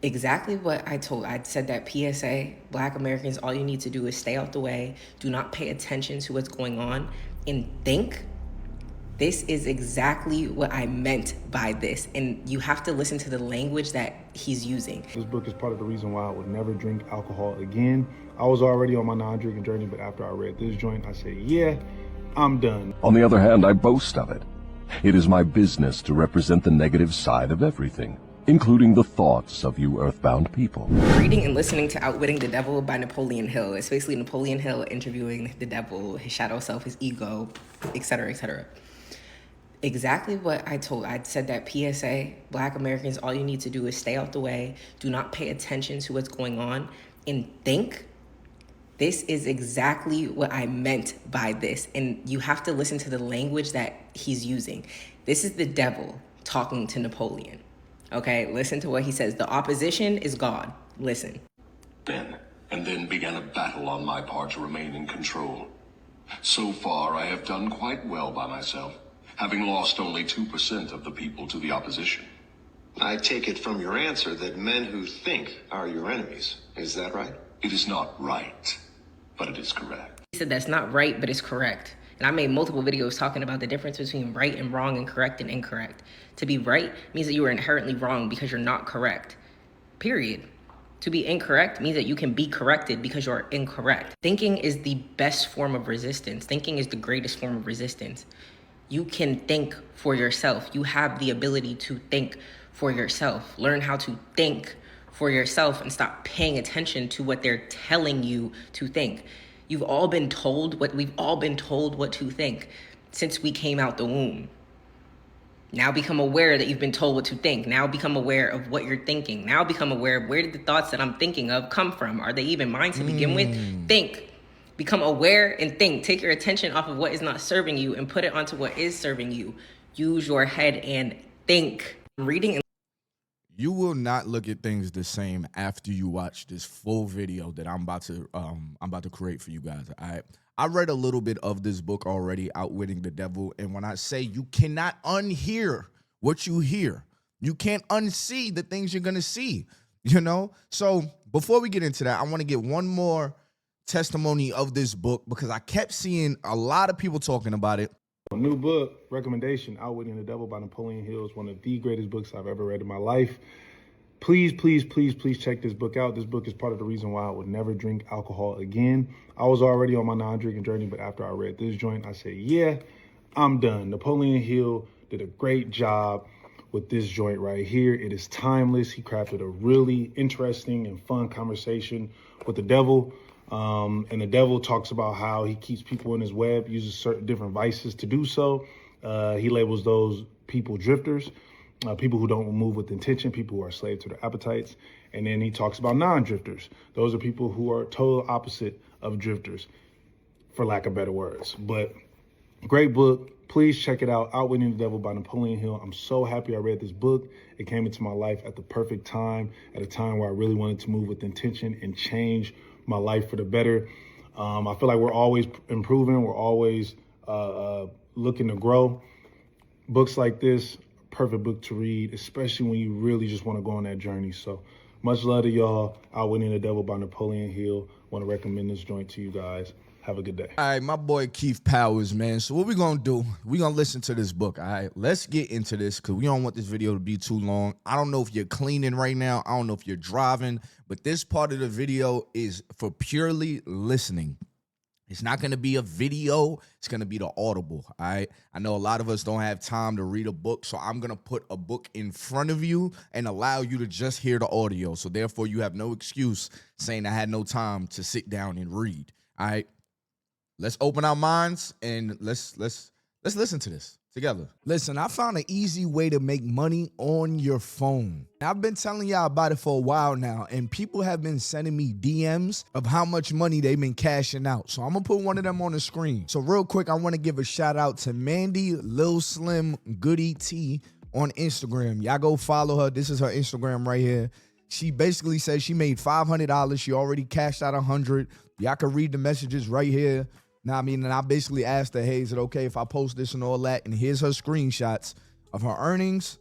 Exactly what I said that PSA, Black Americans, all you need to do is stay out the way, do not pay attention to what's going on, and think. This is exactly what I meant by this. And you have to listen to the language that he's using. This book is part of the reason why I would never drink alcohol again. I was already on my non-drinking journey, but after I read this joint, I said, yeah, I'm done. On the other hand, I boast of it. It is my business to represent the negative side of everything, including the thoughts of you earthbound people. Reading and listening to Outwitting the Devil by Napoleon Hill. It's basically Napoleon Hill interviewing the devil, his shadow self, his ego, etc., etc. Exactly what I said that PSA, Black Americans, all you need to do is stay out the way, do not pay attention to what's going on, and think. This is exactly what I meant by this. And you have to listen to the language that he's using. This is the devil talking to Napoleon. Okay, listen to what he says. The opposition is God. Listen. And then began a battle on my part to remain in control. So far, I have done quite well by myself, having lost only 2% of the people to the opposition. I take it from your answer that men who think are your enemies. Is that right? It is not right, but it is correct. He said that's not right, but it's correct. And I made multiple videos talking about the difference between right and wrong and correct and incorrect. To be right means that you are inherently wrong because you're not correct. Period. To be incorrect means that you can be corrected because you're incorrect. Thinking is the best form of resistance. Thinking is the greatest form of resistance. You can think for yourself. You have the ability to think for yourself. Learn how to think for yourself and stop paying attention to what they're telling you to think. We've all been told what to think since we came out the womb. Now become aware that you've been told what to think. Now become aware of what you're thinking. Now become aware of where did the thoughts that I'm thinking of come from? Are they even mine to begin with? Think. Become aware and think. Take your attention off of what is not serving you and put it onto what is serving you. Use your head and think. Reading and you will not look at things the same after you watch this full video that I'm about to create for you guys. I read a little bit of this book already, Outwitting the Devil, and when I say you cannot unhear what you hear, you can't unsee the things you're gonna see, you know? So before we get into that, I want to get one more testimony of this book because I kept seeing a lot of people talking about it. A new book recommendation, Outwitting the Devil by Napoleon Hill, is one of the greatest books I've ever read in my life. Please, please, please, please check this book out. This book is part of the reason why I would never drink alcohol again. I was already on my non-drinking journey, but after I read this joint, I said, yeah, I'm done. Napoleon Hill did a great job with this joint right here. It is timeless. He crafted a really interesting and fun conversation with the devil. And the devil talks about how he keeps people in his web, uses certain different vices to do so. He labels those people drifters, people who don't move with intention, people who are slave to their appetites. And then he talks about non-drifters. Those are people who are total opposite of drifters, for lack of better words. But great book. Please check it out. Outwitting the Devil by Napoleon Hill. I'm so happy I read this book. It came into my life at the perfect time, at a time where I really wanted to move with intention and change my life for the better. I feel like we're always improving. We're always looking to grow. Books like this, perfect book to read, especially when you really just want to go on that journey. So much love to y'all. Outwitting the Devil by Napoleon Hill. Want to recommend this joint to you guys. Have a good day. All right, my boy Keith Powers, man. So what we gonna do, we gonna listen to this book, all right? Let's get into this because we don't want this video to be too long. I don't know if you're cleaning right now. I don't know if you're driving, but this part of the video is for purely listening. It's not going to be a video. It's going to be the audible, all right? I know a lot of us don't have time to read a book, so I'm going to put a book in front of you and allow you to just hear the audio. So therefore, you have no excuse saying I had no time to sit down and read, all right? Let's open our minds and let's listen to this together. Listen, I found an easy way to make money on your phone. I've been telling y'all about it for a while now, and people have been sending me DMs of how much money they've been cashing out. So I'm gonna put one of them on the screen. So real quick, I want to give a shout out to Mandy Lil Slim Goody T on Instagram. Y'all go follow her. This is her Instagram right here. She basically says she made $500. She already cashed out $100. Y'all can read the messages right here. Now, I mean, and I basically asked her, hey, is it okay if I post this and all that? And here's her screenshots of her earnings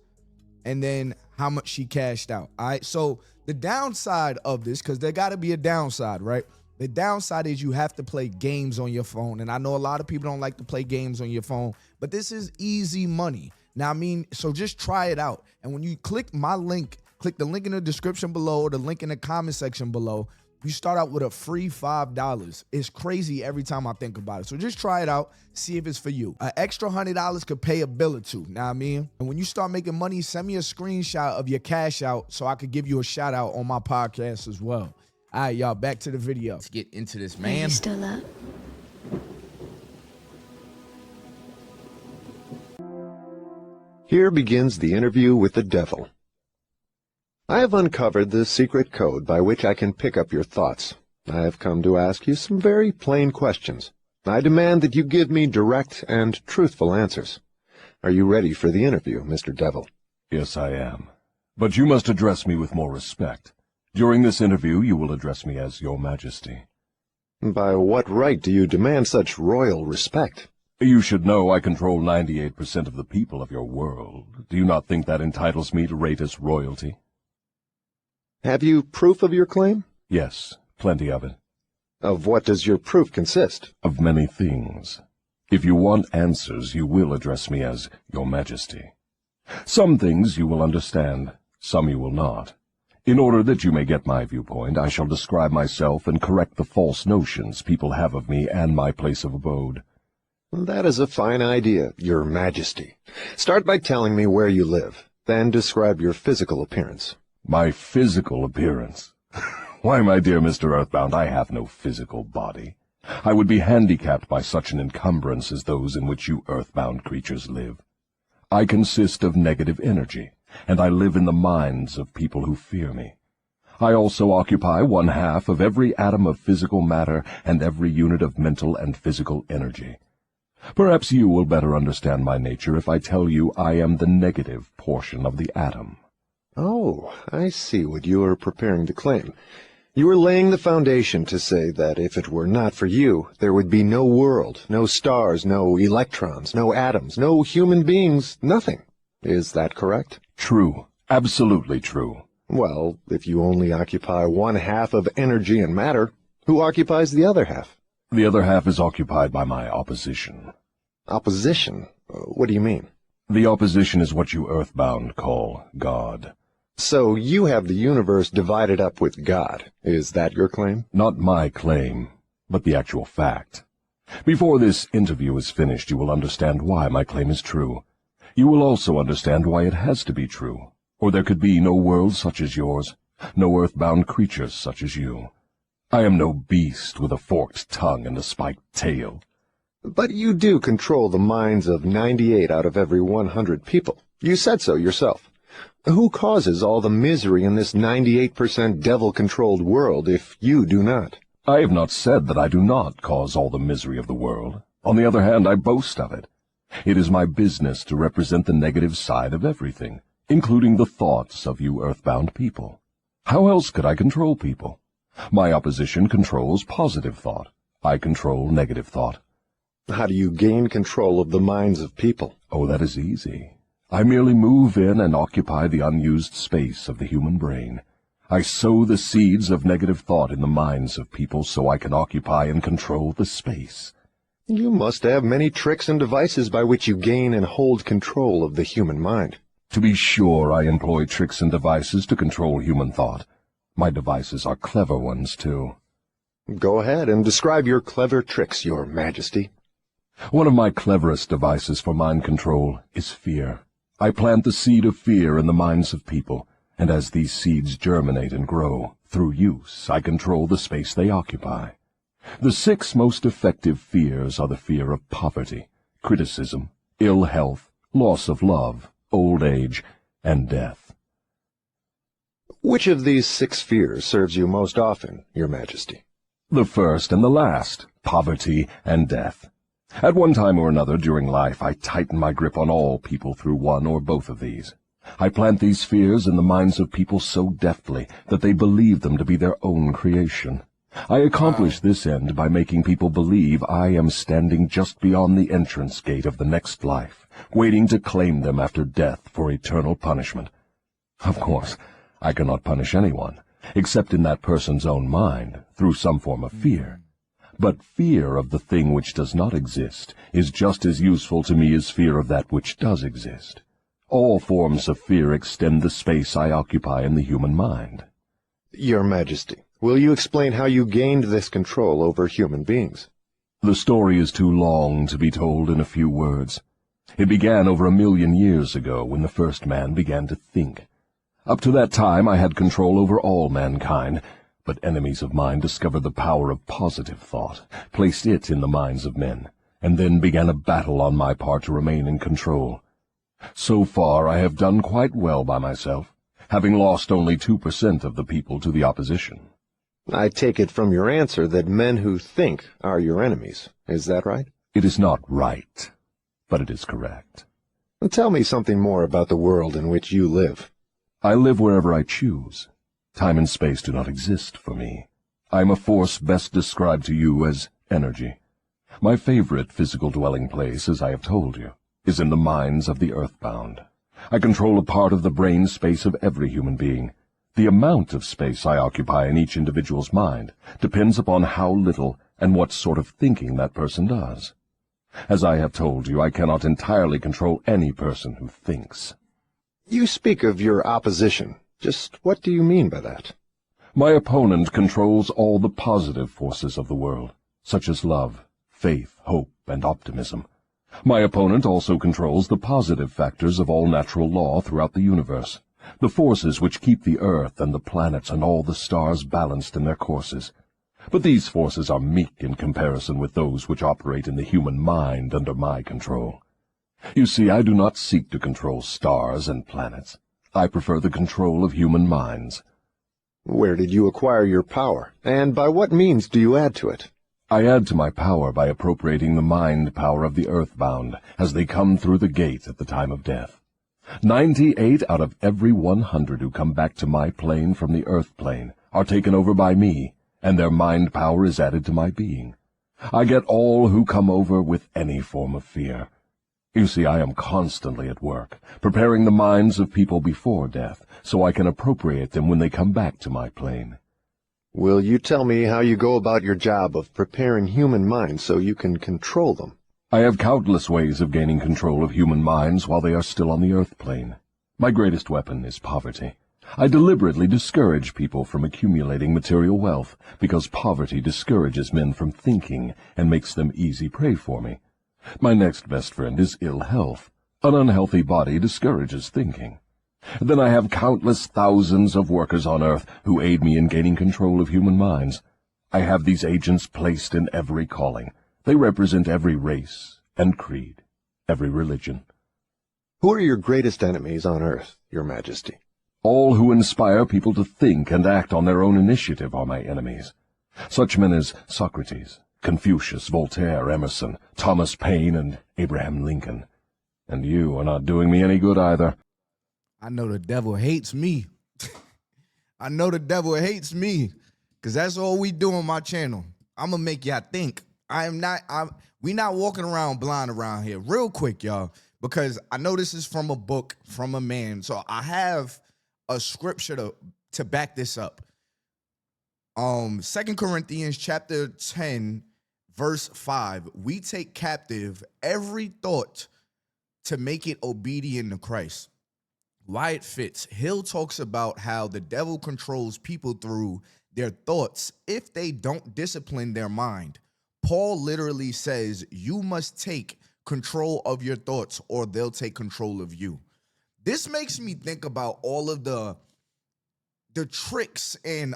and then how much she cashed out. All right. So the downside of this, because there got to be a downside, right? The downside is you have to play games on your phone. And I know a lot of people don't like to play games on your phone, but this is easy money. Now, I mean, so just try it out. And when you click my link, click the link in the description below or the link in the comment section below, you start out with a free $5. It's crazy every time I think about it. So just try it out, see if it's for you. An extra $100 could pay a bill or two, know what I mean? And when you start making money, send me a screenshot of your cash out so I could give you a shout out on my podcast as well. All right, y'all, back to the video. Let's get into this, man. Are you still up? Here begins the interview with the devil. I have uncovered the secret code by which I can pick up your thoughts. I have come to ask you some very plain questions. I demand that you give me direct and truthful answers. Are you ready for the interview, Mr. Devil? Yes, I am. But you must address me with more respect. During this interview, you will address me as Your Majesty. By what right do you demand such royal respect? You should know I control 98% of the people of your world. Do you not think that entitles me to rate as royalty? Have you proof of your claim? Yes, plenty of it. Of what does your proof consist? Of many things. If you want answers, you will address me as Your Majesty. Some things you will understand, some you will not. In order that you may get my viewpoint, I shall describe myself and correct the false notions people have of me and my place of abode. That is a fine idea, Your Majesty. Start by telling me where you live, then describe your physical appearance. My physical appearance? Why, my dear Mr. Earthbound, I have no physical body. I would be handicapped by such an encumbrance as those in which you earthbound creatures live. I consist of negative energy, and I live in the minds of people who fear me. I also occupy 1/2 of every atom of physical matter and every unit of mental and physical energy. Perhaps you will better understand my nature if I tell you I am the negative portion of the atom. Oh, I see what you are preparing to claim. You are laying the foundation to say that if it were not for you, there would be no world, no stars, no electrons, no atoms, no human beings, nothing. Is that correct? True. Absolutely true. Well, if you only occupy 1/2 of energy and matter, who occupies the other half? The other half is occupied by my opposition. Opposition? What do you mean? The opposition is what you earthbound call God. So you have the universe divided up with God. Is that your claim? Not my claim, but the actual fact. Before this interview is finished, you will understand why my claim is true. You will also understand why it has to be true, or there could be no world such as yours, no earthbound creatures such as you. I am no beast with a forked tongue and a spiked tail. But you do control the minds of 98 out of every 100 people. You said so yourself. Who causes all the misery in this 98% devil-controlled world if you do not? I have not said that I do not cause all the misery of the world. On the other hand, I boast of it. It is my business to represent the negative side of everything, including the thoughts of you earthbound people. How else could I control people? My opposition controls positive thought. I control negative thought. How do you gain control of the minds of people? Oh, that is easy. I merely move in and occupy the unused space of the human brain. I sow the seeds of negative thought in the minds of people so I can occupy and control the space. You must have many tricks and devices by which you gain and hold control of the human mind. To be sure, I employ tricks and devices to control human thought. My devices are clever ones, too. Go ahead and describe your clever tricks, Your Majesty. One of my cleverest devices for mind control is fear. I plant the seed of fear in the minds of people, and as these seeds germinate and grow, through use, I control the space they occupy. The 6 most effective fears are the fear of poverty, criticism, ill health, loss of love, old age, and death. Which of these 6 fears serves you most often, Your Majesty? The first and the last, poverty and death. At one time or another during life, I tighten my grip on all people through one or both of these. I plant these fears in the minds of people so deftly that they believe them to be their own creation. I accomplish this end by making people believe I am standing just beyond the entrance gate of the next life, waiting to claim them after death for eternal punishment. Of course, I cannot punish anyone, except in that person's own mind, through some form of fear. But fear of the thing which does not exist is just as useful to me as fear of that which does exist. All forms of fear extend the space I occupy in the human mind. Your Majesty, will you explain how you gained this control over human beings? The story is too long to be told in a few words. It began over 1,000,000 years ago when the first man began to think. Up to that time I had control over all mankind, but enemies of mine discovered the power of positive thought, placed it in the minds of men, and then began a battle on my part to remain in control. So far I have done quite well by myself, having lost only 2% of the people to the opposition. I take it from your answer that men who think are your enemies. Is that right? It is not right, but it is correct. Tell me something more about the world in which you live. I live wherever I choose. Time and space do not exist for me. I am a force best described to you as energy. My favorite physical dwelling place, as I have told you, is in the minds of the earthbound. I control a part of the brain space of every human being. The amount of space I occupy in each individual's mind depends upon how little and what sort of thinking that person does. As I have told you, I cannot entirely control any person who thinks. You speak of your opposition. Just what do you mean by that? My opponent controls all the positive forces of the world, such as love, faith, hope, and optimism. My opponent also controls the positive factors of all natural law throughout the universe, the forces which keep the earth and the planets and all the stars balanced in their courses. But these forces are meek in comparison with those which operate in the human mind under my control. You see, I do not seek to control stars and planets. I prefer the control of human minds. Where did you acquire your power, and by what means do you add to it? I add to my power by appropriating the mind power of the earthbound as they come through the gate at the time of death. 98 out of every 100 who come back to my plane from the earth plane are taken over by me, and their mind power is added to my being. I get all who come over with any form of fear. You see, I am constantly at work, preparing the minds of people before death, so I can appropriate them when they come back to my plane. Will you tell me how you go about your job of preparing human minds so you can control them? I have countless ways of gaining control of human minds while they are still on the earth plane. My greatest weapon is poverty. I deliberately discourage people from accumulating material wealth, because poverty discourages men from thinking and makes them easy prey for me. My next best friend is ill health. An unhealthy body discourages thinking. Then I have countless thousands of workers on earth who aid me in gaining control of human minds. I have these agents placed in every calling. They represent every race and creed, every religion. Who are your greatest enemies on earth, Your Majesty? All who inspire people to think and act on their own initiative are my enemies. Such men as Socrates, Confucius, Voltaire, Emerson, Thomas Paine, and Abraham Lincoln. And you are not doing me any good either. I know the devil hates me. I know the devil hates me, because that's all we do on my channel. I'm going to make y'all think. We not walking around blind around here. Real quick, y'all, because I know this is from a book, from a man. So I have a scripture to back this up. 2 Corinthians chapter 10, verse 5. We take captive every thought to make it obedient to Christ. Wyatt Fitz, Hill talks about how the devil controls people through their thoughts if they don't discipline their mind. Paul literally says you must take control of your thoughts or they'll take control of you. This makes me think about all of the tricks and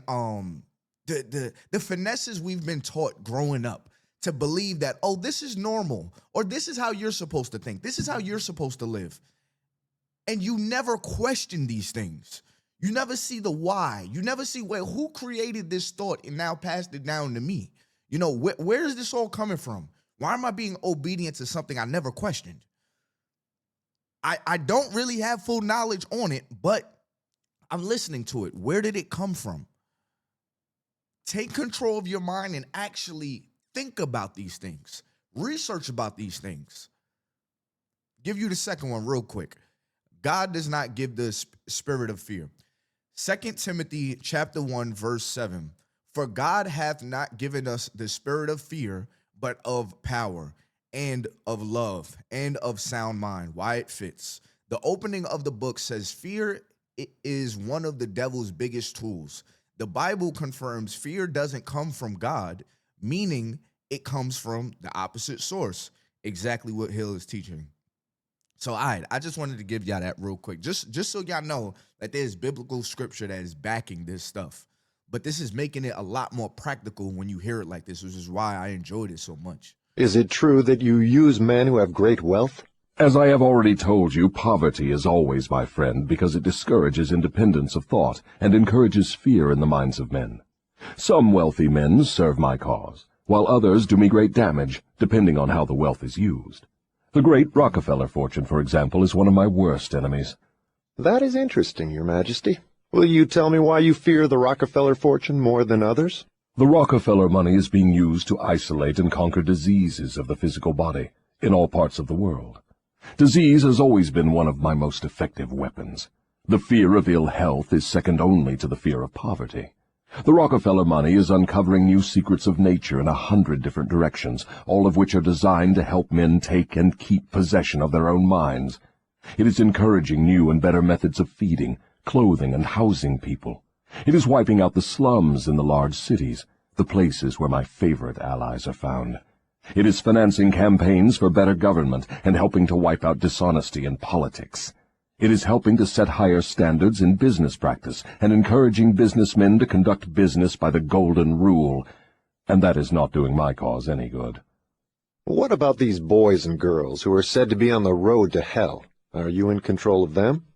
the finesses we've been taught growing up to believe that, oh, this is normal, or this is how you're supposed to think. This is how you're supposed to live. And you never question these things. You never see the why. You never see, well, who created this thought and now passed it down to me? You know, where is this all coming from? Why am I being obedient to something I never questioned? I don't really have full knowledge on it, but I'm listening to it. Where did it come from? Take control of your mind and actually think about these things. Research about these things. Give you the second one real quick. God does not give the spirit of fear. 2 Timothy chapter 1, verse 7. For God hath not given us the spirit of fear, but of power and of love and of sound mind. Why it fits. The opening of the book says fear is one of the devil's biggest tools. The Bible confirms fear doesn't come from God, meaning it comes from the opposite source. Exactly what Hill is teaching. So I just wanted to give y'all that real quick, just so y'all know that there's biblical scripture that is backing this stuff. But this is making it a lot more practical when you hear it like this, which is why I enjoyed it so much. Is it true that you use men who have great wealth? As I have already told you, poverty is always my friend because it discourages independence of thought and encourages fear in the minds of men. Some wealthy men serve my cause, while others do me great damage, depending on how the wealth is used. The great Rockefeller fortune, for example, is one of my worst enemies. That is interesting, Your Majesty. Will you tell me why you fear the Rockefeller fortune more than others? The Rockefeller money is being used to isolate and conquer diseases of the physical body in all parts of the world. Disease has always been one of my most effective weapons. The fear of ill health is second only to the fear of poverty. The Rockefeller money is uncovering new secrets of nature in 100 different directions, all of which are designed to help men take and keep possession of their own minds. It is encouraging new and better methods of feeding, clothing, and housing people. It is wiping out the slums in the large cities, the places where my favorite allies are found. It is financing campaigns for better government and helping to wipe out dishonesty in politics. It is helping to set higher standards in business practice and encouraging businessmen to conduct business by the golden rule, and that is not doing my cause any good. What about these boys and girls who are said to be on the road to hell? Are you in control of them?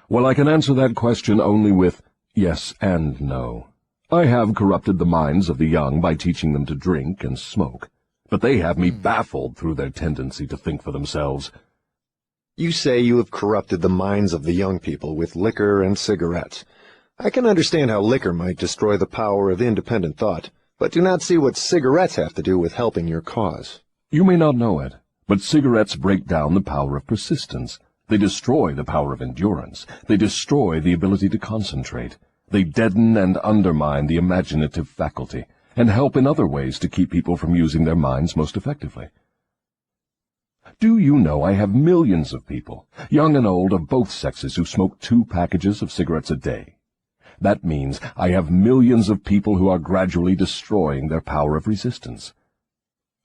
Well, I can answer that question only with yes and no. I have corrupted the minds of the young by teaching them to drink and smoke, but they have me baffled through their tendency to think for themselves. You say you have corrupted the minds of the young people with liquor and cigarettes. I can understand how liquor might destroy the power of independent thought, but do not see what cigarettes have to do with helping your cause. You may not know it, but cigarettes break down the power of persistence. They destroy the power of endurance. They destroy the ability to concentrate. They deaden and undermine the imaginative faculty, and help in other ways to keep people from using their minds most effectively. Do you know I have millions of people, young and old of both sexes, who smoke 2 packages of cigarettes a day? That means I have millions of people who are gradually destroying their power of resistance.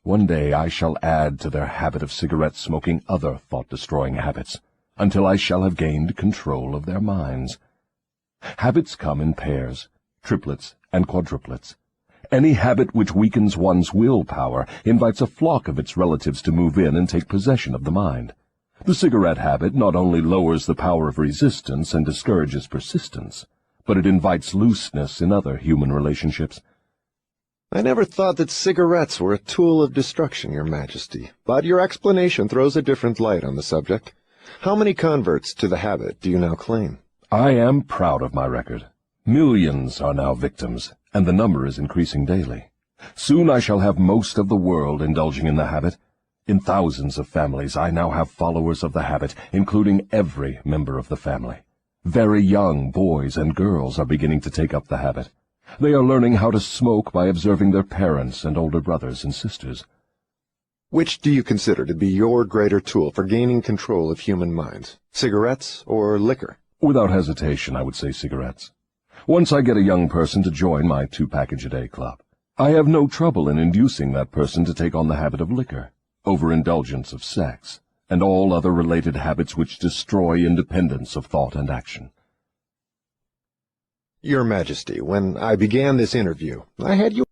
One day I shall add to their habit of cigarette smoking other thought-destroying habits, until I shall have gained control of their minds. Habits come in pairs, triplets, and quadruplets. Any habit which weakens one's willpower invites a flock of its relatives to move in and take possession of the mind. The cigarette habit not only lowers the power of resistance and discourages persistence, but it invites looseness in other human relationships. I never thought that cigarettes were a tool of destruction, Your Majesty, but your explanation throws a different light on the subject. How many converts to the habit do you now claim? I am proud of my record. Millions are now victims, and the number is increasing daily. Soon I shall have most of the world indulging in the habit. In thousands of families I now have followers of the habit, including every member of the family. Very young boys and girls are beginning to take up the habit. They are learning how to smoke by observing their parents and older brothers and sisters. Which do you consider to be your greater tool for gaining control of human minds, cigarettes or liquor? Without hesitation, I would say cigarettes. Once I get a young person to join my 2-package-a-day club, I have no trouble in inducing that person to take on the habit of liquor, overindulgence of sex, and all other related habits which destroy independence of thought and action. Your Majesty, when I began this interview, I had you...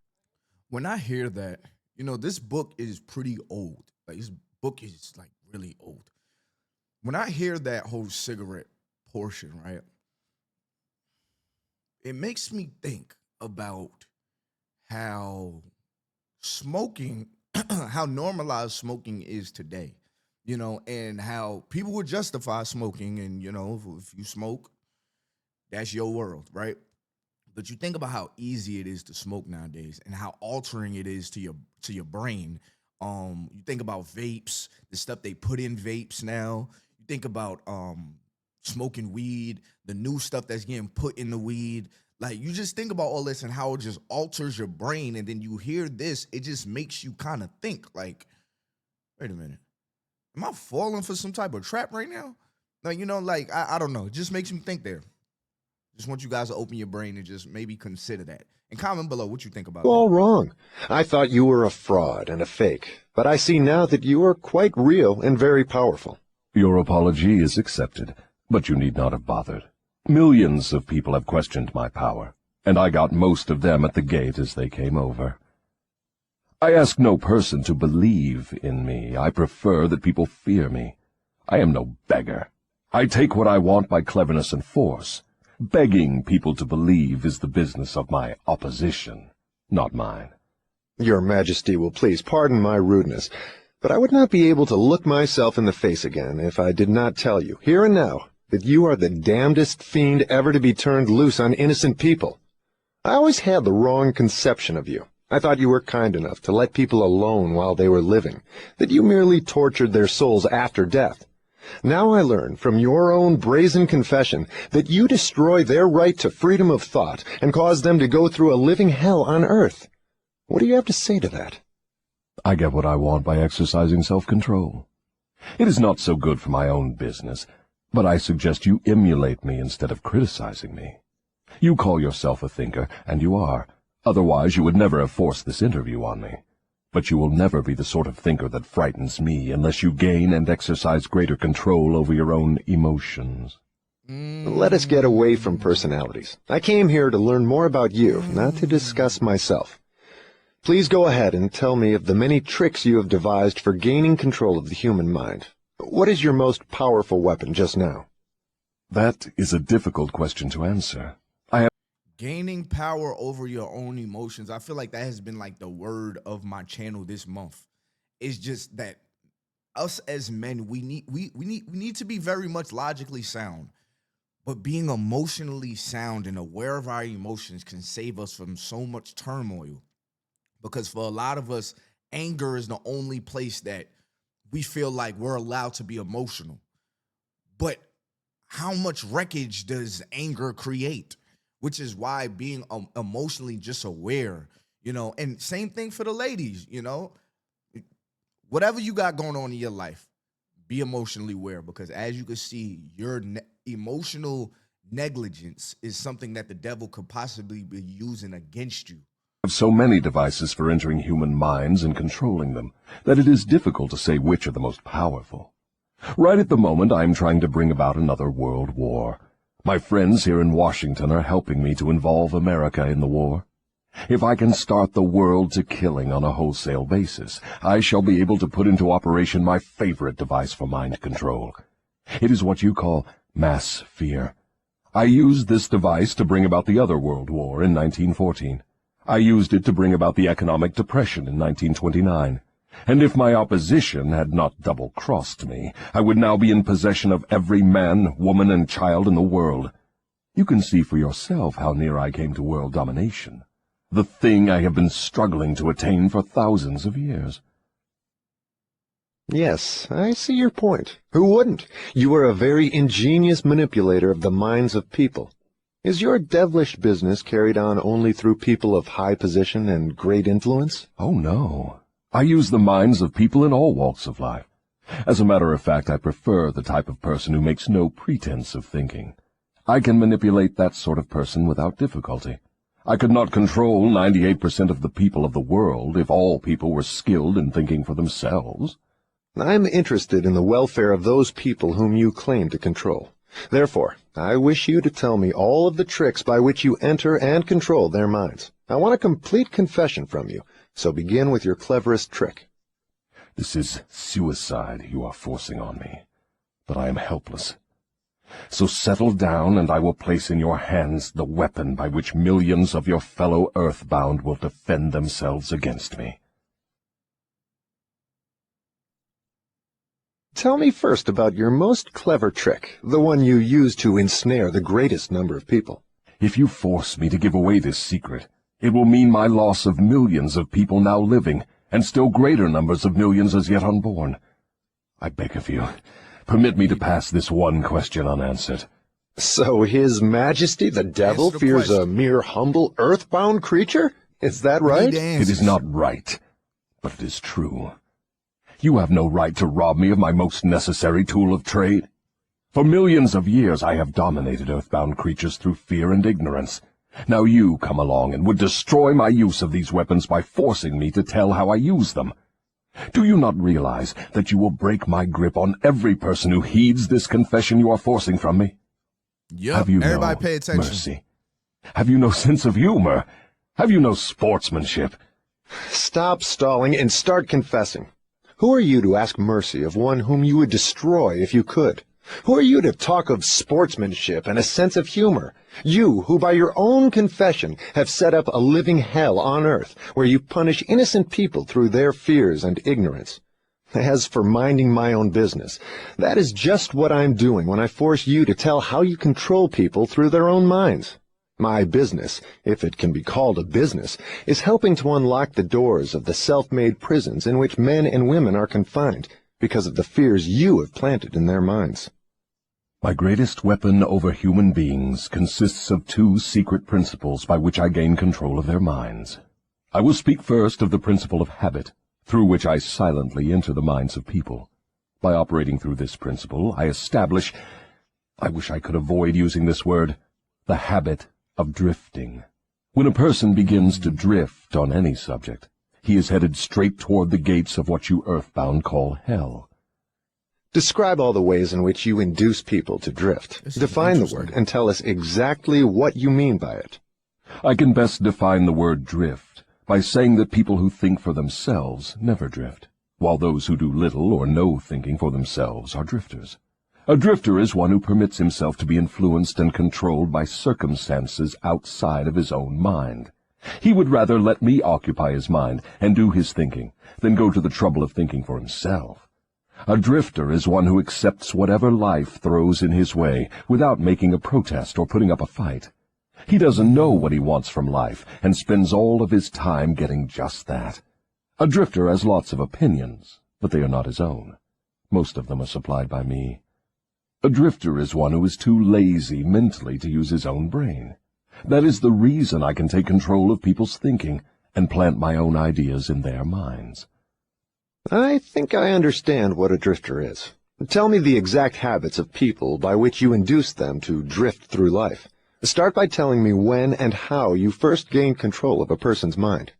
When I hear that, this book is pretty old. Like, this book is, like, really old. When I hear that whole cigarette portion, right, it makes me think about how smoking, how normalized smoking is today, and how people would justify smoking. And, if you smoke, that's your world, right? But you think about how easy it is to smoke nowadays and how altering it is to your brain. You think about vapes, the stuff they put in vapes now. You think about smoking weed, the new stuff that's getting put in the weed. Like, you just think about all this and how it just alters your brain, and then you hear this, it just makes you kind of think like, wait a minute, am I falling for some type of trap right now? Like, like, I don't know. It just makes me think there. Just want you guys to open your brain and just maybe consider that. And comment below what you think about All that. wrong. I thought you were a fraud and a fake, but I see now that you are quite real and very powerful. Your apology is accepted, but you need not have bothered. Millions of people have questioned my power, and I got most of them at the gate as they came over. I ask no person to believe in me. I prefer that people fear me. I am no beggar. I take what I want by cleverness and force. Begging people to believe is the business of my opposition, not mine. Your Majesty will please pardon my rudeness, but I would not be able to look myself in the face again if I did not tell you, here and now, that you are the damnedest fiend ever to be turned loose on innocent people. I always had the wrong conception of you. I thought you were kind enough to let people alone while they were living, that you merely tortured their souls after death. Now I learn from your own brazen confession that you destroy their right to freedom of thought and cause them to go through a living hell on earth. What do you have to say to that? I get what I want by exercising self-control. It is not so good for my own business, but I suggest you emulate me instead of criticizing me. You call yourself a thinker, and you are. Otherwise you would never have forced this interview on me. But you will never be the sort of thinker that frightens me unless you gain and exercise greater control over your own emotions. Let us get away from personalities. I came here to learn more about you, not to discuss myself. Please go ahead and tell me of the many tricks you have devised for gaining control of the human mind. What is your most powerful weapon just now? That is a difficult question to answer. Gaining power over your own emotions. I feel like that has been like the word of my channel this month. It's just that us as men, we need to be very much logically sound. But being emotionally sound and aware of our emotions can save us from so much turmoil. Because for a lot of us, anger is the only place that we feel like we're allowed to be emotional. But how much wreckage does anger create? Which is why being emotionally just aware, and same thing for the ladies, whatever you got going on in your life, be emotionally aware, because as you can see, your emotional negligence is something that the devil could possibly be using against you. Have so many devices for entering human minds and controlling them that it is difficult to say which are the most powerful. Right at the moment, I am trying to bring about another world war. My friends here in Washington are helping me to involve America in the war. If I can start the world to killing on a wholesale basis, I shall be able to put into operation my favorite device for mind control. It is what you call mass fear. I used this device to bring about the other World War in 1914. I used it to bring about the economic depression in 1929. And if my opposition had not double-crossed me, I would now be in possession of every man, woman, and child in the world. You can see for yourself how near I came to world domination, the thing I have been struggling to attain for thousands of years. Yes, I see your point. Who wouldn't? You are a very ingenious manipulator of the minds of people. Is your devilish business carried on only through people of high position and great influence? Oh, no. I use the minds of people in all walks of life. As a matter of fact, I prefer the type of person who makes no pretense of thinking. I can manipulate that sort of person without difficulty. I could not control 98% of the people of the world if all people were skilled in thinking for themselves. I'm interested in the welfare of those people whom you claim to control. Therefore, I wish you to tell me all of the tricks by which you enter and control their minds. I want a complete confession from you, so begin with your cleverest trick. This is suicide you are forcing on me, but I am helpless. So settle down, and I will place in your hands the weapon by which millions of your fellow earthbound will defend themselves against me. Tell me first about your most clever trick, the one you use to ensnare the greatest number of people. If you force me to give away this secret, it will mean my loss of millions of people now living, and still greater numbers of millions as yet unborn. I beg of you, Permit me to pass this one question unanswered. So His Majesty the Devil Answer the fears a question. mere humble earthbound creature? Is that right? It is not right, but it is true. You have no right to rob me of my most necessary tool of trade. For millions of years I have dominated earthbound creatures through fear and ignorance. Now you come along and would destroy my use of these weapons by forcing me to tell how I use them. Do you not realize that you will break my grip on every person who heeds this confession you are forcing from me? Yep. Have you Everybody no pay attention. mercy? Have you no sense of humor? Have you no sportsmanship? Stop stalling and start confessing. Who are you to ask mercy of one whom you would destroy if you could? Who are you to talk of sportsmanship and a sense of humor? You, who by your own confession have set up a living hell on earth, where you punish innocent people through their fears and ignorance. As for minding my own business, that is just what I'm doing when I force you to tell how you control people through their own minds. My business, if it can be called a business, is helping to unlock the doors of the self-made prisons in which men and women are confined because of the fears you have planted in their minds. My greatest weapon over human beings consists of two secret principles by which I gain control of their minds. I will speak first of the principle of habit, through which I silently enter the minds of people. By operating through this principle, I establish, I wish I could avoid using this word, the habit of drifting. When a person begins to drift on any subject, he is headed straight toward the gates of what you earthbound call hell. Describe all the ways in which you induce people to drift. This is Define the interesting. word and tell us exactly what you mean by it. I can best define the word drift by saying that people who think for themselves never drift, while those who do little or no thinking for themselves are drifters. A drifter is one who permits himself to be influenced and controlled by circumstances outside of his own mind. He would rather let me occupy his mind and do his thinking than go to the trouble of thinking for himself. A drifter is one who accepts whatever life throws in his way without making a protest or putting up a fight. He doesn't know what he wants from life and spends all of his time getting just that. A drifter has lots of opinions, but they are not his own. Most of them are supplied by me. A drifter is one who is too lazy mentally to use his own brain. That is the reason I can take control of people's thinking and plant my own ideas in their minds. I think I understand what a drifter is. Tell me the exact habits of people by which you induce them to drift through life. Start by telling me when and how you first gained control of a person's mind.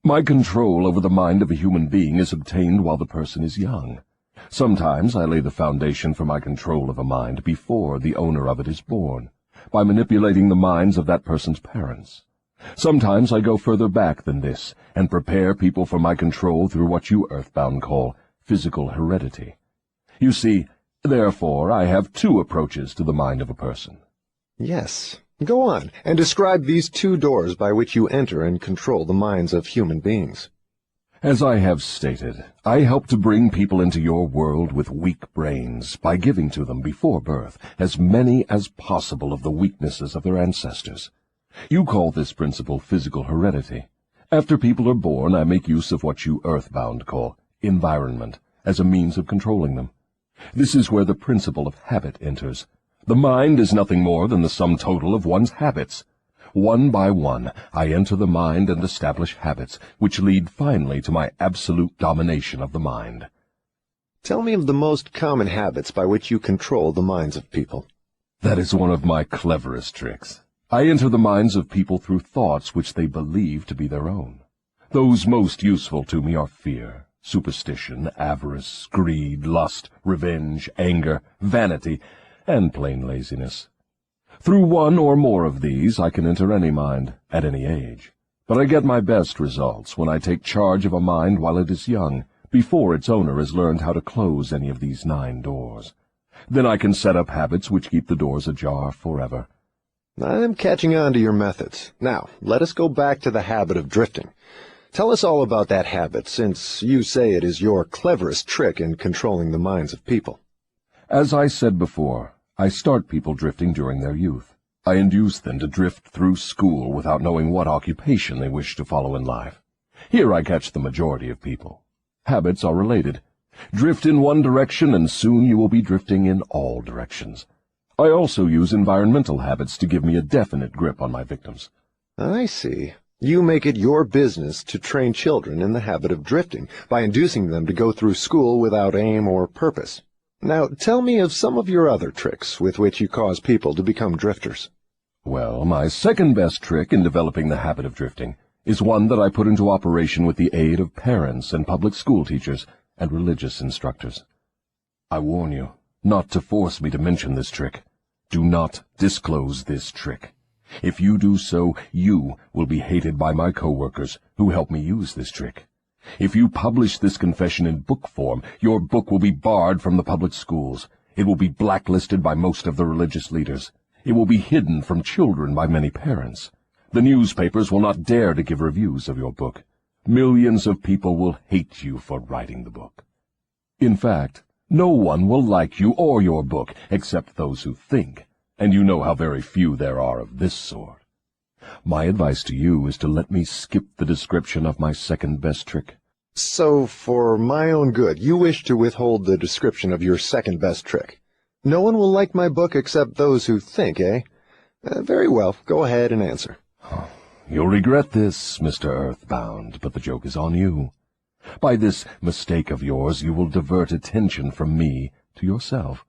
My control over the mind of a human being is obtained while the person is young. Sometimes I lay the foundation for my control of a mind before the owner of it is born, by manipulating the minds of that person's parents. Sometimes I go further back than this and prepare people for my control through what you earthbound call physical heredity. You see, therefore, I have two approaches to the mind of a person. Yes. Go on, and describe these two doors by which you enter and control the minds of human beings. As I have stated, I help to bring people into your world with weak brains by giving to them before birth as many as possible of the weaknesses of their ancestors. You call this principle physical heredity. After people are born, I make use of what you earthbound call environment as a means of controlling them. This is where the principle of habit enters. The mind is nothing more than the sum total of one's habits. One by one, I enter the mind and establish habits, which lead finally to my absolute domination of the mind. Tell me of the most common habits by which you control the minds of people. That is one of my cleverest tricks. I enter the minds of people through thoughts which they believe to be their own. Those most useful to me are fear, superstition, avarice, greed, lust, revenge, anger, vanity, and plain laziness. Through one or more of these I can enter any mind, at any age. But I get my best results when I take charge of a mind while it is young, before its owner has learned how to close any of these 9 doors. Then I can set up habits which keep the doors ajar forever. I'm catching on to your methods. Now, let us go back to the habit of drifting. Tell us all about that habit, since you say it is your cleverest trick in controlling the minds of people. As I said before, I start people drifting during their youth. I induce them to drift through school without knowing what occupation they wish to follow in life. Here I catch the majority of people. Habits are related. Drift in one direction, and soon you will be drifting in all directions. I also use environmental habits to give me a definite grip on my victims. I see. You make it your business to train children in the habit of drifting by inducing them to go through school without aim or purpose. Now, tell me of some of your other tricks with which you cause people to become drifters. Well, my second best trick in developing the habit of drifting is one that I put into operation with the aid of parents and public school teachers and religious instructors. I warn you not to force me to mention this trick. Do not disclose this trick. If you do so, you will be hated by my coworkers who help me use this trick. If you publish this confession in book form, your book will be barred from the public schools. It will be blacklisted by most of the religious leaders. It will be hidden from children by many parents. The newspapers will not dare to give reviews of your book. Millions of people will hate you for writing the book. In fact, no one will like you or your book except those who think, and you know how very few there are of this sort. My advice to you is to let me skip the description of my second best trick. So, for my own good, you wish to withhold the description of your second best trick. No one will like my book except those who think, eh? Very well, go ahead and answer. You'll regret this, Mr. Earthbound, but the joke is on you. By this mistake of yours, you will divert attention from me to yourself.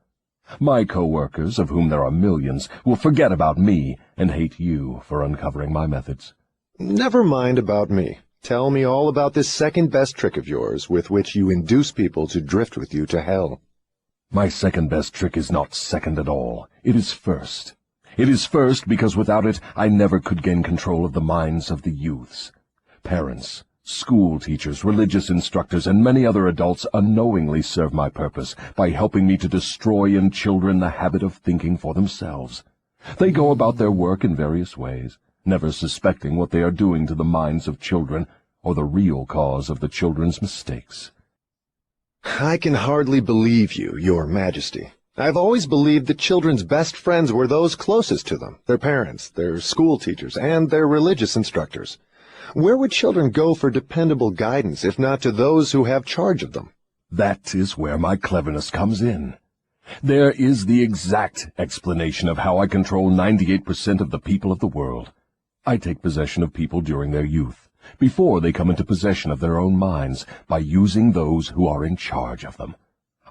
My co-workers, of whom there are millions, will forget about me and hate you for uncovering my methods. Never mind about me. Tell me all about this second best trick of yours with which you induce people to drift with you to hell. My second best trick is not second at all. It is first. It is first because without it I never could gain control of the minds of the youths. Parents, school teachers, religious instructors, and many other adults unknowingly serve my purpose by helping me to destroy in children the habit of thinking for themselves. They go about their work in various ways, never suspecting what they are doing to the minds of children or the real cause of the children's mistakes. I can hardly believe you, Your Majesty. I've always believed that children's best friends were those closest to them, their parents, their school teachers, and their religious instructors. Where would children go for dependable guidance if not to those who have charge of them? That is where my cleverness comes in. There is the exact explanation of how I control 98% of the people of the world. I take possession of people during their youth, before they come into possession of their own minds, by using those who are in charge of them.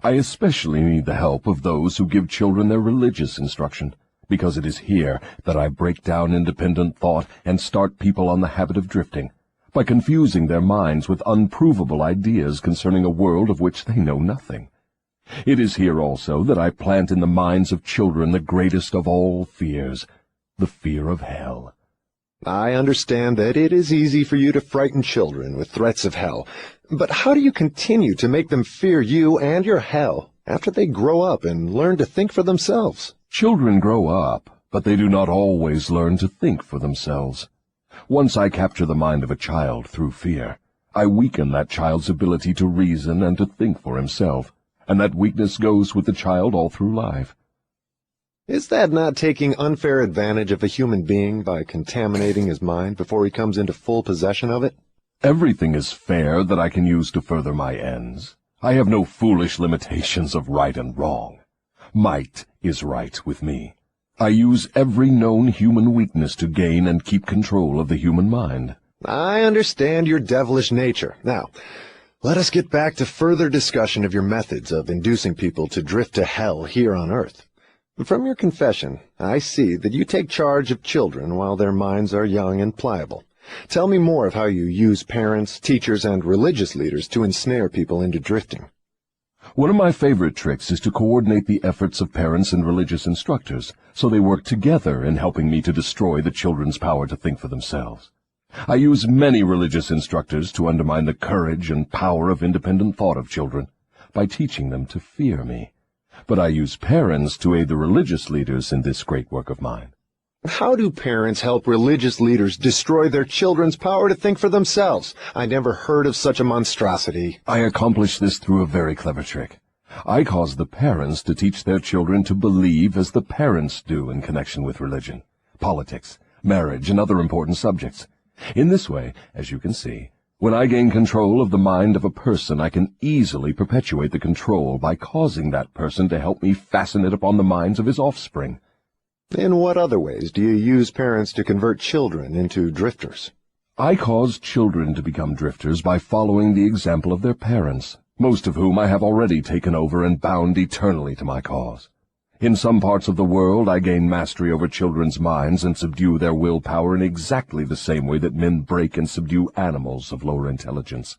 I especially need the help of those who give children their religious instruction, because it is here that I break down independent thought and start people on the habit of drifting, by confusing their minds with unprovable ideas concerning a world of which they know nothing. It is here also that I plant in the minds of children the greatest of all fears, the fear of hell. I understand that it is easy for you to frighten children with threats of hell, but how do you continue to make them fear you and your hell after they grow up and learn to think for themselves? Children grow up, but they do not always learn to think for themselves. Once I capture the mind of a child through fear, I weaken that child's ability to reason and to think for himself, and that weakness goes with the child all through life. Is that not taking unfair advantage of a human being by contaminating his mind before he comes into full possession of it? Everything is fair that I can use to further my ends. I have no foolish limitations of right and wrong. Might is right with me. I use every known human weakness to gain and keep control of the human mind. I understand your devilish nature. Now, let us get back to further discussion of your methods of inducing people to drift to hell here on earth. From your confession, I see that you take charge of children while their minds are young and pliable. Tell me more of how you use parents, teachers, and religious leaders to ensnare people into drifting. One of my favorite tricks is to coordinate the efforts of parents and religious instructors, so they work together in helping me to destroy the children's power to think for themselves. I use many religious instructors to undermine the courage and power of independent thought of children by teaching them to fear me. But I use parents to aid the religious leaders in this great work of mine. How do parents help religious leaders destroy their children's power to think for themselves? I never heard of such a monstrosity. I accomplish this through a very clever trick. I cause the parents to teach their children to believe as the parents do in connection with religion, politics, marriage, and other important subjects. In this way, as you can see, When I gain control of the mind of a person, I can easily perpetuate the control by causing that person to help me fasten it upon the minds of his offspring. In what other ways do you use parents to convert children into drifters? I cause children to become drifters by following the example of their parents, most of whom I have already taken over and bound eternally to my cause. In some parts of the world, I gain mastery over children's minds and subdue their willpower in exactly the same way that men break and subdue animals of lower intelligence.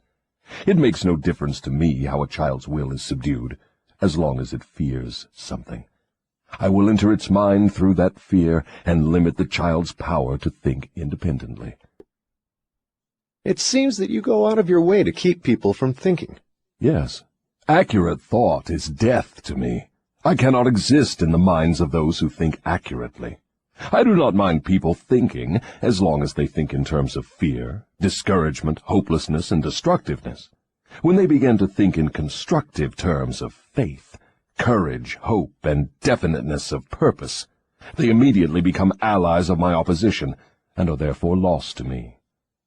It makes no difference to me how a child's will is subdued, as long as it fears something. I will enter its mind through that fear and limit the child's power to think independently. It seems that you go out of your way to keep people from thinking. Yes, accurate thought is death to me. I cannot exist in the minds of those who think accurately. I do not mind people thinking, as long as they think in terms of fear, discouragement, hopelessness, and destructiveness. When they begin to think in constructive terms of faith, courage, hope, and definiteness of purpose, they immediately become allies of my opposition, and are therefore lost to me.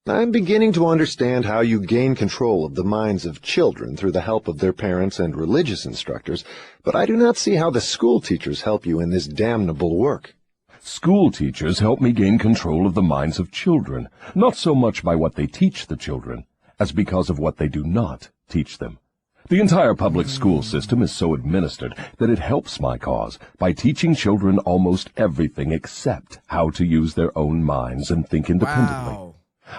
I'm beginning to understand how you gain control of the minds of children through the help of their parents and religious instructors, but I do not see how the school teachers help you in this damnable work. School teachers help me gain control of the minds of children, not so much by what they teach the children, as because of what they do not teach them. The entire public school system is so administered that it helps my cause by teaching children almost everything except how to use their own minds and think independently. Wow.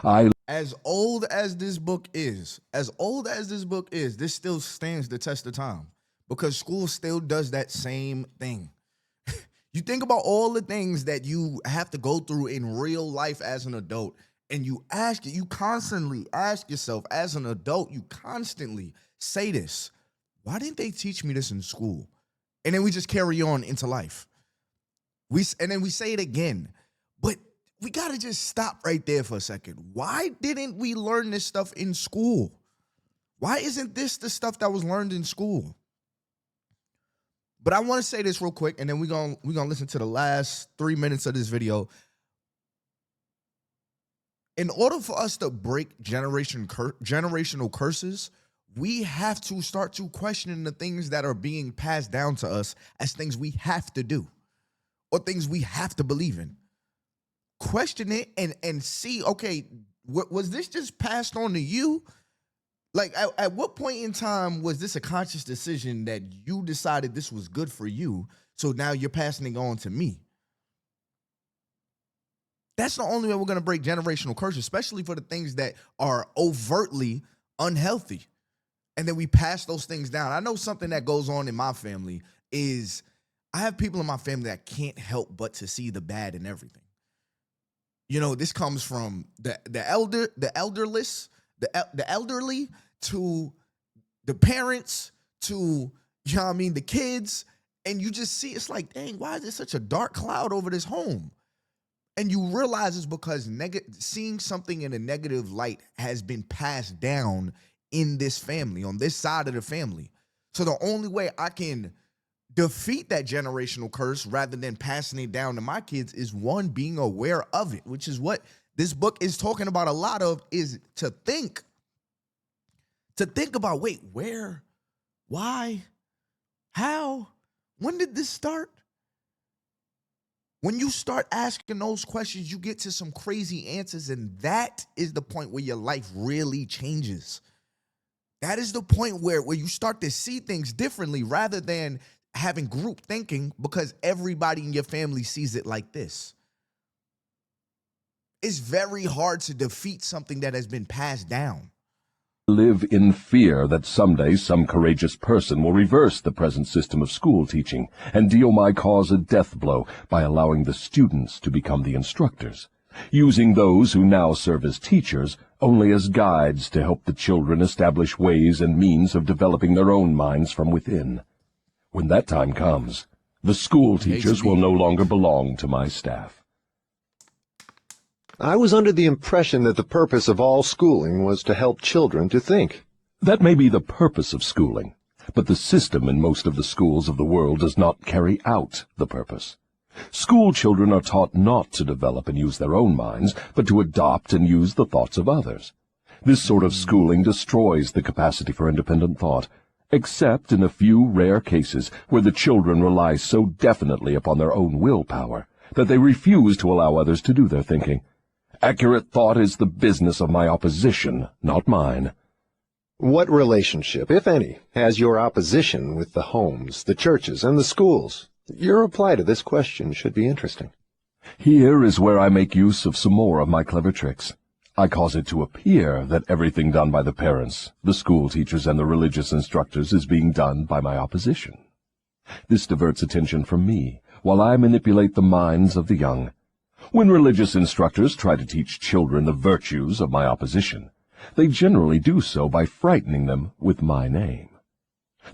I As old as this book is, this still stands the test of time because school still does that same thing. You think about all the things that you have to go through in real life as an adult, and you constantly ask yourself as an adult, you constantly say this, why didn't they teach me this in school? And then we just carry on into life. And then we say it again, but we got to just stop right there for a second. Why didn't we learn this stuff in school? Why isn't this the stuff that was learned in school? But I want to say this real quick, and then we're gonna listen to the last 3 minutes of this video. In order for us to break generational curses, we have to start to question the things that are being passed down to us as things we have to do or things we have to believe in. Question it and see, okay, was this just passed on to you? Like, at what point in time was this a conscious decision that you decided this was good for you, so now you're passing it on to me? That's the only way we're going to break generational curses, especially for the things that are overtly unhealthy. And then we pass those things down. I know something that goes on in my family is I have people in my family that can't help but to see the bad in everything. You know, this comes from the elderly to the parents to, you know what I mean, the kids. And you just see, it's like, dang, why is there such a dark cloud over this home? And you realize it's because seeing something in a negative light has been passed down in this family, on this side of the family. So the only way I can defeat that generational curse rather than passing it down to my kids is, one, being aware of it, which is what this book is talking about a lot of, is to think about, wait, where, why, how, when did this start? When you start asking those questions, you get to some crazy answers, and that is the point where your life really changes. That is the point where you start to see things differently rather than having group thinking because everybody in your family sees it like this. It's very hard to defeat something that has been passed down. live in fear that someday some courageous person will reverse the present system of school teaching and deal my cause a death blow by allowing the students to become the instructors, using those who now serve as teachers only as guides to help the children establish ways and means of developing their own minds from within. When that time comes, the school teachers will no longer belong to my staff. I was under the impression that the purpose of all schooling was to help children to think. That may be the purpose of schooling, but the system in most of the schools of the world does not carry out the purpose. School children are taught not to develop and use their own minds, but to adopt and use the thoughts of others. This sort of schooling destroys the capacity for independent thought, except in a few rare cases where the children rely so definitely upon their own willpower that they refuse to allow others to do their thinking. Accurate thought is the business of my opposition, not mine. What relationship, if any, has your opposition with the homes, the churches, and the schools? Your reply to this question should be interesting. Here is where I make use of some more of my clever tricks. I cause it to appear that everything done by the parents, the school teachers, and the religious instructors is being done by my opposition. This diverts attention from me, while I manipulate the minds of the young. When religious instructors try to teach children the virtues of my opposition, they generally do so by frightening them with my name.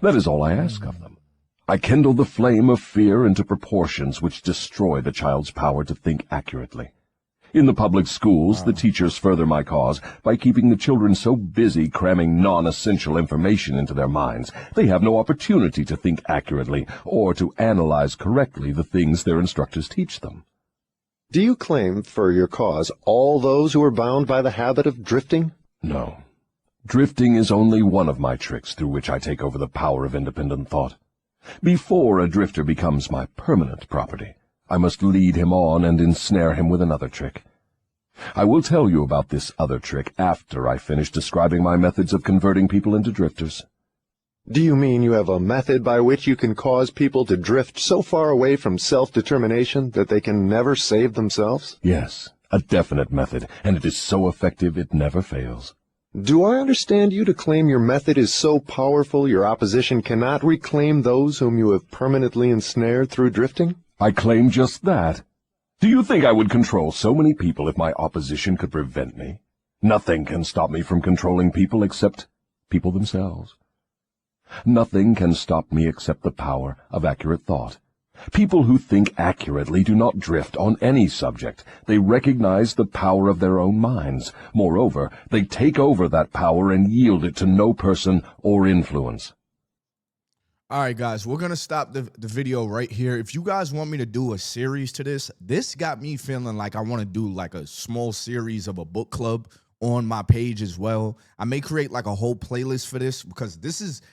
That is all I ask of them. I kindle the flame of fear into proportions which destroy the child's power to think accurately. In the public schools, the teachers further my cause by keeping the children so busy cramming non-essential information into their minds, they have no opportunity to think accurately or to analyze correctly the things their instructors teach them. Do you claim for your cause all those who are bound by the habit of drifting? No. Drifting is only one of my tricks through which I take over the power of independent thought. Before a drifter becomes my permanent property, I must lead him on and ensnare him with another trick. I will tell you about this other trick after I finish describing my methods of converting people into drifters. Do you mean you have a method by which you can cause people to drift so far away from self-determination that they can never save themselves? Yes, a definite method, and it is so effective it never fails. Do I understand you to claim your method is so powerful your opposition cannot reclaim those whom you have permanently ensnared through drifting? I claim just that. Do you think I would control so many people if my opposition could prevent me? Nothing can stop me from controlling people except people themselves. Nothing can stop me except the power of accurate thought. People who think accurately do not drift on any subject. They recognize the power of their own minds. Moreover, they take over that power and yield it to no person or influence. All right, guys, we're going to stop the video right here. If you guys want me to do a series to this got me feeling like I want to do like a small series of a book club on my page as well. I may create like a whole playlist for this because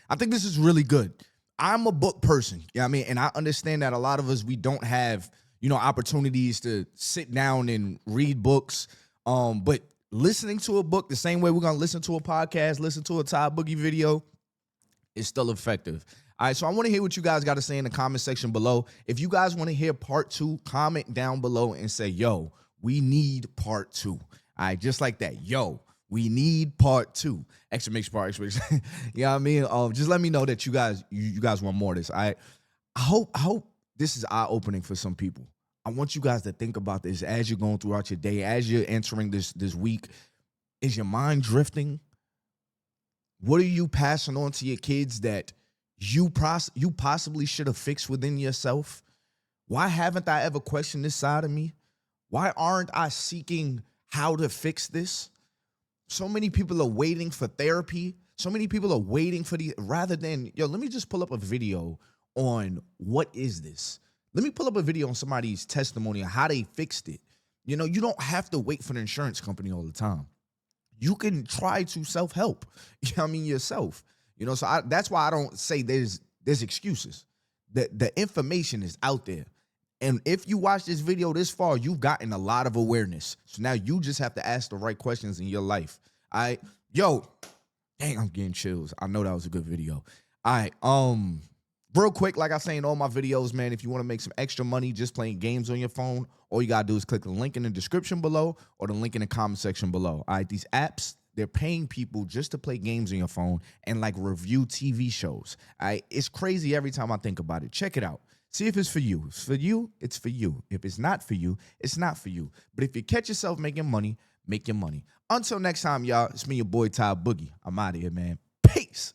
I think this is really good. I'm a book person, you know what I mean? And I understand that a lot of us, we don't have, opportunities to sit down and read books. But listening to a book the same way we're going to listen to a podcast, listen to a Todd Boogie video, is still effective. All right, so I want to hear what you guys got to say in the comment section below. If you guys want to hear part 2, comment down below and say, yo, we need part 2. All right, just like that. Yo, we need part 2. Exclamation part, exclamation. You know what I mean? Just let me know that you guys want more of this. All right. I hope this is eye-opening for some people. I want you guys to think about this as you're going throughout your day, as you're entering this week. Is your mind drifting? What are you passing on to your kids that you possibly should have fixed within yourself? Why haven't I ever questioned this side of me? Why aren't I seeking how to fix this? So many people are waiting for therapy. So many people are waiting for rather than, let me just pull up a video on what is this? Let me pull up a video on somebody's testimony on how they fixed it. You don't have to wait for the insurance company all the time. You can try to self-help, yourself. So that's why I don't say there's excuses. The information is out there. And if you watch this video this far, you've gotten a lot of awareness. So now you just have to ask the right questions in your life. All right. Yo, dang, I'm getting chills. I know that was a good video. All right. Real quick, like I say in all my videos, man, if you want to make some extra money just playing games on your phone, all you got to do is click the link in the description below or the link in the comment section below. All right. These apps, they're paying people just to play games on your phone and like review TV shows. All right. It's crazy every time I think about it. Check it out. See if it's for you. If it's for you, it's for you. If it's not for you, it's not for you. But if you catch yourself making money, make your money. Until next time, y'all, it's me, your boy, Todd Boogie. I'm out of here, man. Peace.